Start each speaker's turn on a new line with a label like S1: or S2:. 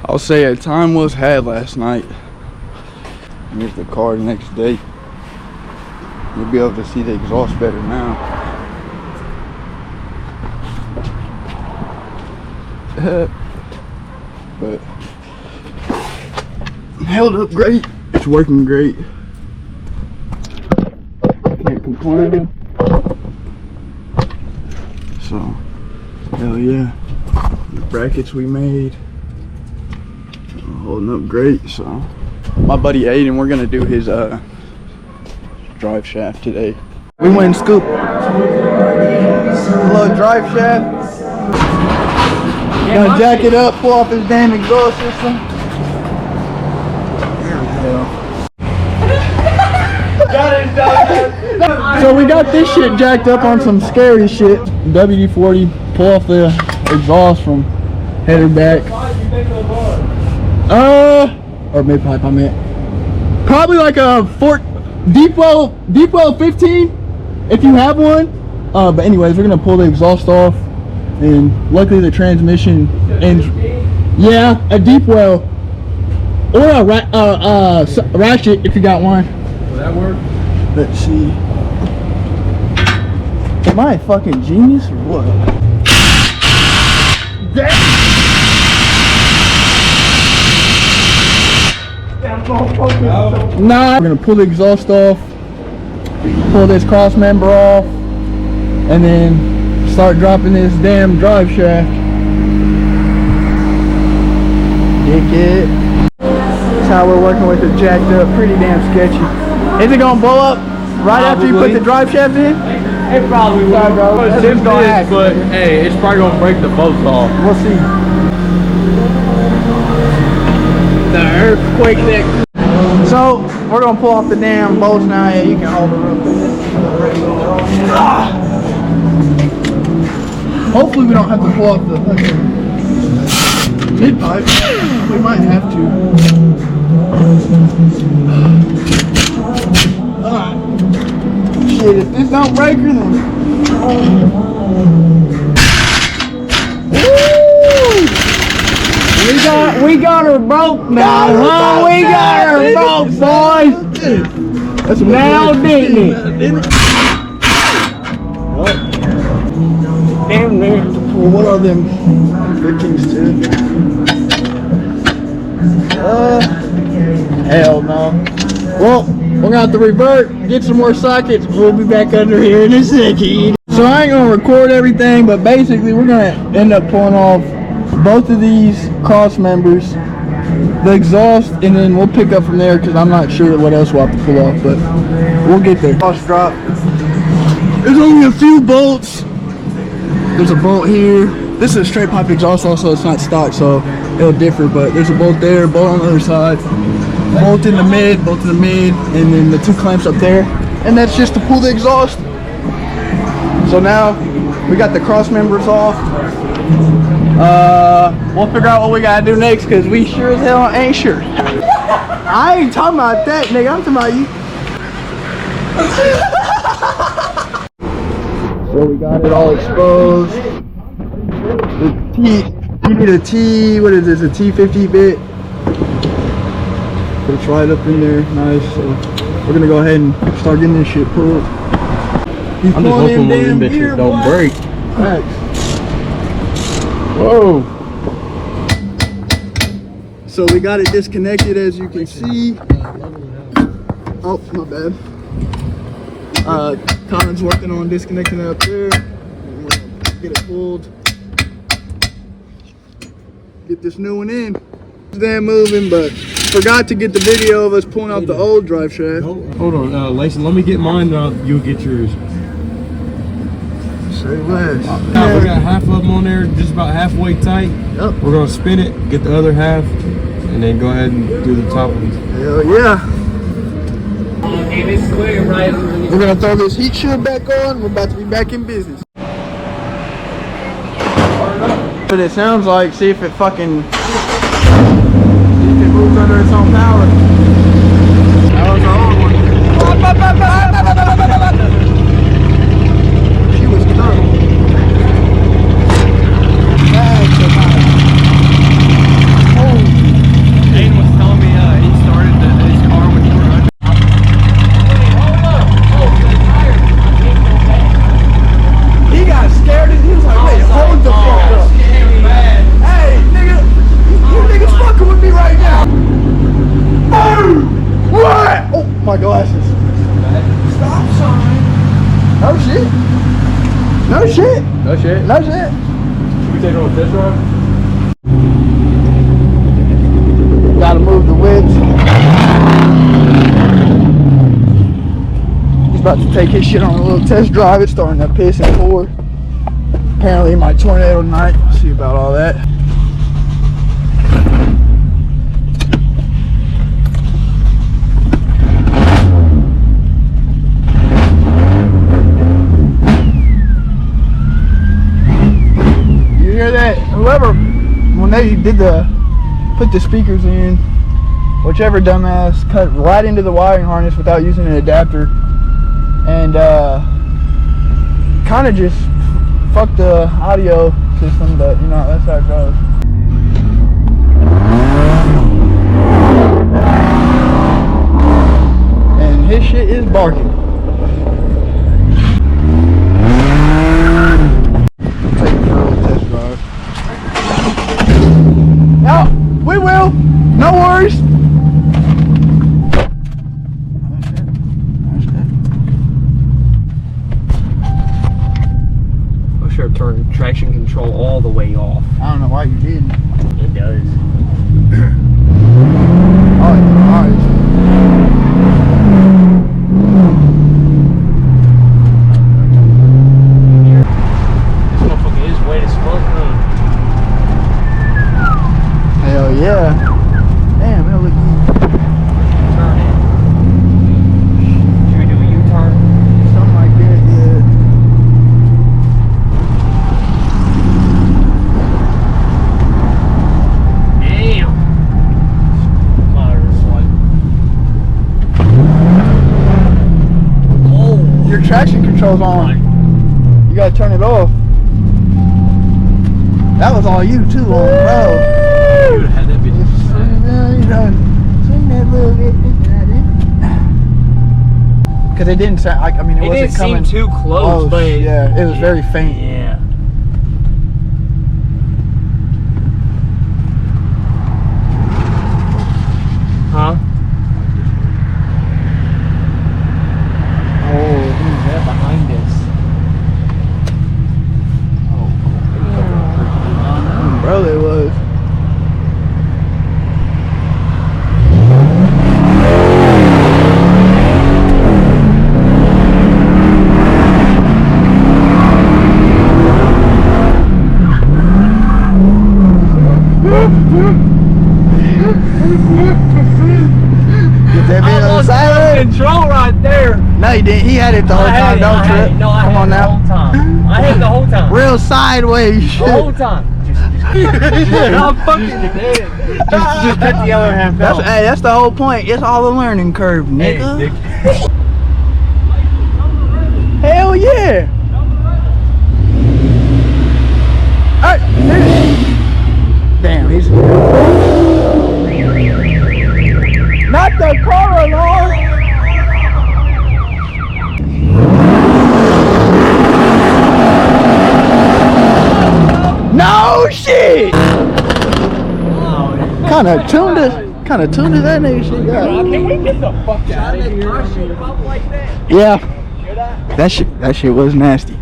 S1: I'll say a time was had last night. Here's the car the next day. You'll be able to see the exhaust better now. But held up great. It's working great. Can't complain. So, hell yeah. The brackets we made holding up great. So, my buddy Aiden, we're gonna do his drive shaft today. We went and scooped a little drive shaft. Gonna jack it up, pull off his damn exhaust system. There we go. So we got this shit jacked up on some scary shit. WD-40, pull off the exhaust from header back. Or mid pipe I meant. Probably like a deep well 15 if you have one. But anyways, we're gonna pull the exhaust off. And luckily the transmission ends. Yeah, a deep well or a ratchet if you got one.
S2: Will that work?
S1: Let's see. Am I a fucking genius or what? Nah. We're gonna pull the exhaust off, pull this cross member off, and then start dropping this damn drive shaft. Dig it. That's how we're working with it jacked up. Pretty damn sketchy. Is it gonna blow up right after you put the drive shaft in?
S2: It probably will.
S1: Sorry, bro.
S2: It's gonna happen. But hey, it's probably gonna break the bolts off.
S1: We'll see. The earthquake neck. So we're gonna pull off the damn bolts now. Yeah, you can hold it real quick. Hopefully we don't have to pull off the mid pipe. We might have to. Shit, if this don't break her, then. We got her broke now, huh? We got her broke, boys. That's now, didn't it? Damn near. Well, what are them 15s too? Hell no. Well, we're gonna have to revert, get some more sockets. We'll be back under here in a second. So I ain't gonna record everything, but basically we're gonna end up pulling off both of these cross members, the exhaust, and then we'll pick up from there because I'm not sure what else we'll have to pull off, but we'll get there. Exhaust drop. There's only a few bolts. There's a bolt here. This is a straight pipe exhaust also, it's not stock, so it'll differ, but there's a bolt there, bolt on the other side, bolt in the mid, and then the two clamps up there. And that's just to pull the exhaust. So now we got the cross members off. We'll figure out what we gotta do next because we sure as hell ain't sure. I ain't talking about that, nigga. I'm talking about you. So we got it all exposed. The you need a T, what is this, a T50 bit. It's right up in there, nice. So we're gonna go ahead and start getting this shit pulled. I'm just hoping one of them bitches don't break. Thanks. Whoa. So we got it disconnected, as you can see. Oh, my bad. Colin's working on disconnecting it up there. We're gonna get it pulled. Get this new one in. It's damn moving, but forgot to get the video of us pulling out the old drive shaft.
S2: Hold on, Lacy, let me get mine, you'll get yours.
S1: Say less.
S2: Now we got half of them on there, just about halfway tight.
S1: Yep.
S2: We're gonna spin it, get the other half, and then go ahead and do the top ones.
S1: Hell yeah.
S3: And it's clear right underneath.
S1: We're gonna throw this heat shield back on. We're about to be back in business. What it sounds like, see if it fucking, see if it moves under its own power. That was our old one. She was thorough. Holy shit.
S2: No shit.
S1: No shit.
S2: We take it on a test drive?
S1: Gotta move the whips. He's about to take his shit on a little test drive. It's starting to piss and pour. Apparently my tornado night. We'll see about all that. You hear that? Whoever, when they did put the speakers in, whichever dumbass cut right into the wiring harness without using an adapter, and kind of just fucked the audio system, but you know, that's how it goes. And his shit is barking. Take it for a little test drive. No, we will. No worries.
S3: Turn traction control all the way off.
S1: I don't know why you didn't.
S3: It does.
S1: Oh, nice.
S3: This motherfucker is wet as fuck, huh?
S1: Hell yeah. Damn, it'll look good.
S3: Turn it. Should we do a U-turn?
S1: Something like that, yeah. Your traction control's on. You gotta turn it off. That was all you too, bro.
S2: You would have had that bitch.
S1: You know, swing that little bit. Because it didn't sound like, I mean, it wasn't
S3: didn't
S1: coming
S3: seem too close, but
S1: yeah, it was very faint.
S3: Yeah. Huh? Behind us.
S1: Bro, it was. Get that bitch on the side.
S3: Control right there.
S1: No, he didn't. He had it the whole time. Don't trip.
S3: No, I
S1: Come on
S3: had it the
S1: now.
S3: whole time. I had it the whole time.
S1: Real sideways.
S3: The whole time. I'm fucking dead. Just cut the other half out.
S1: Hey, that's the whole point. It's all a learning curve, nigga. Hell yeah. Alright, damn, he's not the car alarm. No shit. Kind of tuned it that nigga shit got.
S3: Can we get the fuck out of here?
S1: Yeah. That shit was nasty.